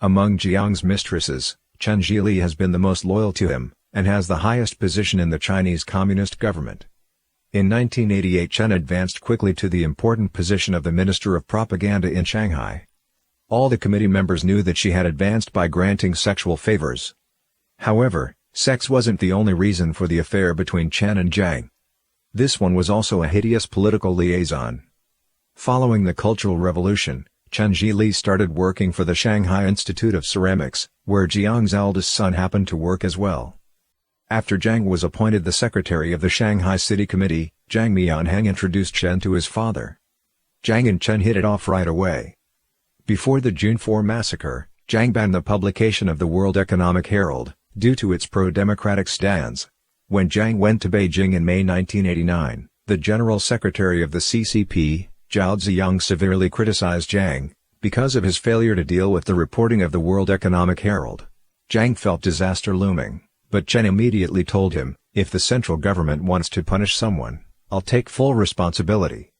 Among Jiang's mistresses, Chen Zhili has been the most loyal to him, and has the highest position in the Chinese Communist government. In 1988 Chen advanced quickly to the important position of the Minister of Propaganda in Shanghai. All the committee members knew that she had advanced by granting sexual favors. However, sex wasn't the only reason for the affair between Chen and Jiang. This one was also a hideous political liaison. Following the Cultural Revolution, Chen Zhili started working for the Shanghai Institute of Ceramics, where Jiang's eldest son happened to work as well. After Jiang was appointed the secretary of the Shanghai City Committee, Jiang Mianheng introduced Chen to his father. Jiang and Chen hit it off right away. Before the June 4 massacre, Jiang banned the publication of the World Economic Herald, due to its pro-democratic stance. When Jiang went to Beijing in May 1989, the General Secretary of the CCP, Zhao Ziyang severely criticized Jiang, because of his failure to deal with the reporting of the World Economic Herald. Jiang felt disaster looming, but Chen immediately told him, "If the central government wants to punish someone, I'll take full responsibility."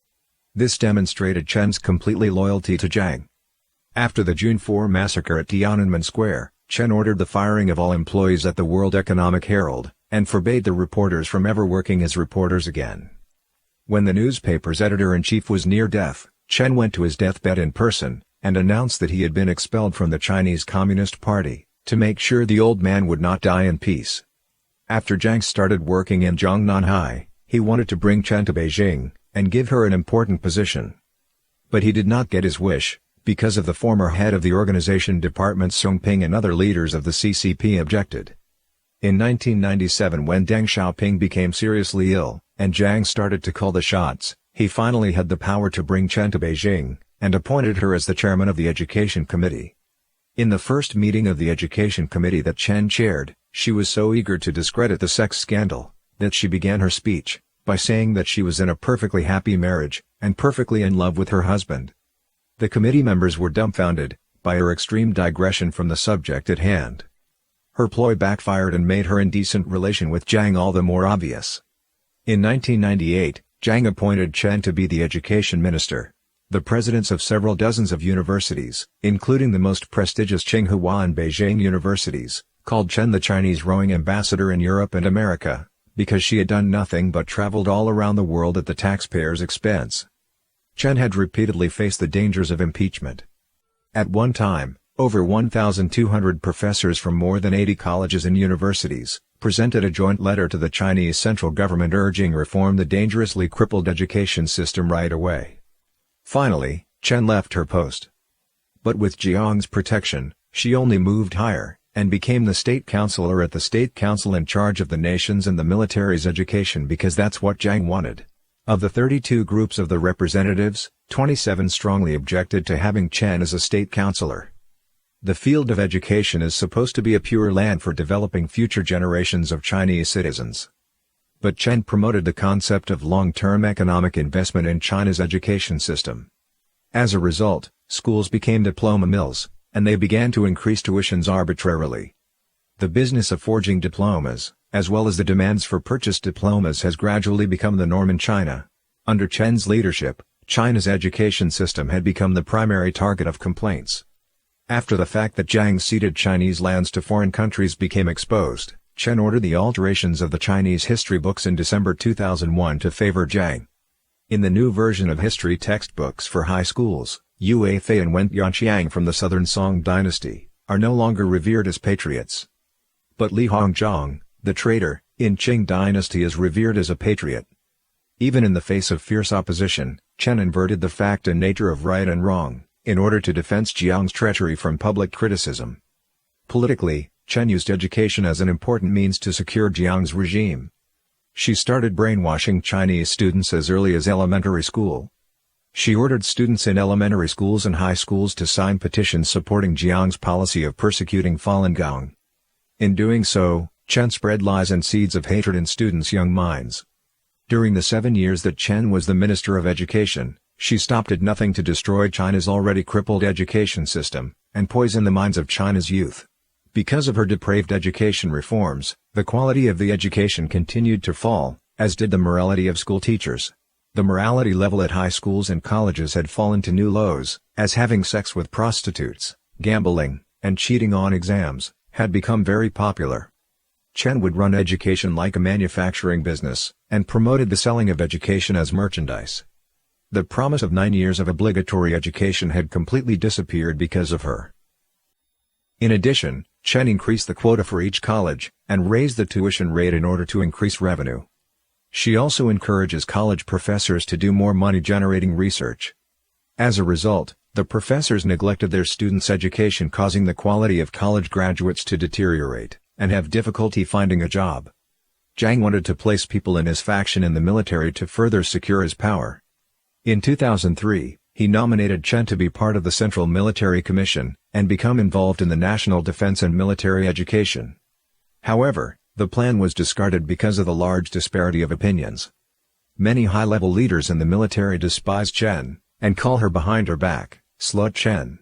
This demonstrated Chen's completely loyalty to Jiang. After the June 4 massacre at Tiananmen Square, Chen ordered the firing of all employees at the World Economic Herald, and forbade the reporters from ever working as reporters again. When the newspaper's editor-in-chief was near death, Chen went to his deathbed in person, and announced that he had been expelled from the Chinese Communist Party, to make sure the old man would not die in peace. After Jiang started working in Zhongnanhai, he wanted to bring Chen to Beijing, and give her an important position. But he did not get his wish, because of the former head of the organization department Song Ping and other leaders of the CCP objected. In 1997 when Deng Xiaoping became seriously ill, and Jiang started to call the shots, he finally had the power to bring Chen to Beijing, and appointed her as the chairman of the Education Committee. In the first meeting of the Education Committee that Chen chaired, she was so eager to discredit the sex scandal, that she began her speech by saying that she was in a perfectly happy marriage, and perfectly in love with her husband. The committee members were dumbfounded by her extreme digression from the subject at hand. Her ploy backfired and made her indecent relation with Jiang all the more obvious. In 1998, Jiang appointed Chen to be the education minister. The presidents of several dozens of universities, including the most prestigious Tsinghua and Beijing universities, called Chen the Chinese rowing ambassador in Europe and America, because she had done nothing but traveled all around the world at the taxpayers' expense. Chen had repeatedly faced the dangers of impeachment. At one time, over 1,200 professors from more than 80 colleges and universities presented a joint letter to the Chinese central government urging reform the dangerously crippled education system right away. Finally, Chen left her post. But with Jiang's protection, she only moved higher, and became the state counselor at the state council in charge of the nation's and the military's education because that's what Jiang wanted. Of the 32 groups of the representatives, 27 strongly objected to having Chen as a state counselor. The field of education is supposed to be a pure land for developing future generations of Chinese citizens. But Chen promoted the concept of long-term economic investment in China's education system. As a result, schools became diploma mills, and they began to increase tuitions arbitrarily. The business of forging diplomas, as well as the demands for purchased diplomas, has gradually become the norm in China. Under Chen's leadership, China's education system had become the primary target of complaints. After the fact that Jiang ceded Chinese lands to foreign countries became exposed, Chen ordered the alterations of the Chinese history books in December 2001 to favor Jiang. In the new version of history textbooks for high schools, Yue Fei and Wen Yanqiang from the Southern Song dynasty are no longer revered as patriots. But Li Hongzhang, the traitor, in Qing dynasty is revered as a patriot. Even in the face of fierce opposition, Chen inverted the fact and nature of right and wrong, in order to defend Jiang's treachery from public criticism. Politically, Chen used education as an important means to secure Jiang's regime. She started brainwashing Chinese students as early as elementary school. She ordered students in elementary schools and high schools to sign petitions supporting Jiang's policy of persecuting Falun Gong. In doing so, Chen spread lies and seeds of hatred in students' young minds. During the 7 years that Chen was the Minister of Education, she stopped at nothing to destroy China's already crippled education system, and poison the minds of China's youth. Because of her depraved education reforms, the quality of the education continued to fall, as did the morality of school teachers. The morality level at high schools and colleges had fallen to new lows, as having sex with prostitutes, gambling, and cheating on exams, had become very popular. Chen would run education like a manufacturing business, and promoted the selling of education as merchandise. The promise of 9 years of obligatory education had completely disappeared because of her. In addition, Chen increased the quota for each college, and raised the tuition rate in order to increase revenue. She also encourages college professors to do more money-generating research. As a result, the professors neglected their students' education, causing the quality of college graduates to deteriorate, and have difficulty finding a job. Jiang wanted to place people in his faction in the military to further secure his power. In 2003, he nominated Chen to be part of the Central Military Commission, and become involved in the national defense and military education. However, the plan was discarded because of the large disparity of opinions. Many high-level leaders in the military despise Chen, and call her behind her back, Slut Chen.